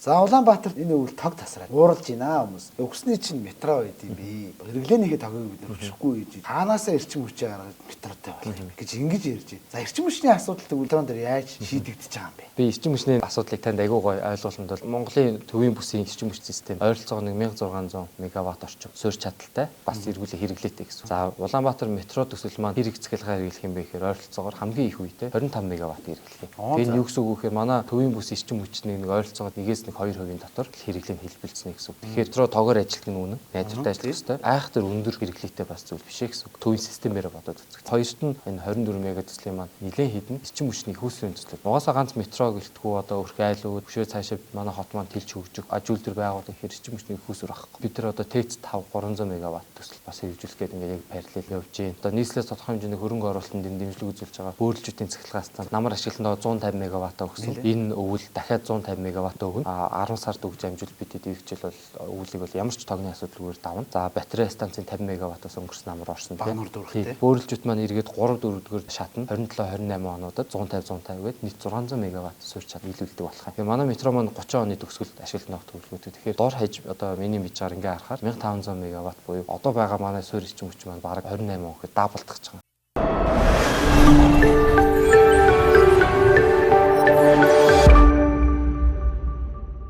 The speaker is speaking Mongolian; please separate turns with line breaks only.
За Улаанбаатарт энэ өвөл тог тасраад ууралж байна хүмүүс. Өгсний чинь метро байд юм би. Хэрэглээнийхээ тогийг бид өчөхгүй гэж. Хаанаасаа эрчим хүчээ гаргаад метротой болох гэж ингэж ярьж байна. За эрчим хүчний асуудал төвлөрөн дээр яаж шийдэгдэж байгаа юм бэ?
Би эрчим хүчний асуудлыг танд айгүй гоё ойлгуулсанд бол Монголын төвийн бүсийн эрчим хүч систем ойролцоогоор 1600 мегаватт орчим суурь чадалтай бас эргүүлээ хэрэглээтэй гэсэн. За Улаанбаатар метро төсөл маань хэрэг цэцгэлгээр хэрэглэх юм бэ гэхээр ойролцоогоор хамгийн их үедээ 25 мегаватт хэрэглэх юм. Тэгээ юу гэсэн үг вэ гэхээр манай төвийн бүс эрчим хүчний нэг ойролцоогоор 1-2% дотор хэрэглээ нь хэлбэлцэнэ гэсэн үг. Тэгэхээр метро тоогоор ажилтдаг нь үнэн. Найдвартай ажиллах ёстой. Айхтар өндөр хэрэглээтэй бас зүйл биш ээ гэсэн үг. Төвийн системээр бодоод үзэх. Хоёрт нь энэ 24 мега төслийн маань нэлээд хідэн эрчим хүчний хөөсрийн төслүүд. Угаасаа ганц метро гэлтгүү одоо өрх айлууд өшөө цаашаа манай хот маань тэлж хөгжих ажуултэр байгуулах эрчим хүчний хөөсөр байхгүй. Бид нар одоо ТЭЦ 5 300 мегаватт төсөл бас хэрэгжүүлэх гэдэг ингээд яг параллел явж байна. Одоо нийслэлээс тодорхой хэмжээний хөрөнгө оруулалтанд дэмжлэг үзүүлж байгаа. Бөөрөлжүүдийн цахилгаан станц намар ашиглалтанд 150 мегаватт өгсөн. Энэ өвөл дахиад 150 мегаватт өгнө. 10 сард өгж амжуул бид эдгчил бол өвлийг бол ямар ч тогны асуудалгүйгээр давна. За батарей станцын 50 мегаваттаас өнгөрсөн намар орсон тийм. Бөөрөлжүүд маань эргээд 3-4-р шатна 27-28 онуудад 150 гээд нийт 600 мегаватт суурь чадвар нийлүүлдэг болох юм. Тэгээ манай метро маань 30 оны төгсгөлд ашиглалтанд авах төлөвлөгөөтэй. Тэгэхээр дор хаяж одоо миний мэдээр ингээ харахаар 1500 мегаватт буюу одоо байгаа манай суурь эрчим хүч маань бараг 28 он гэхэд даблдах гэж байгаа.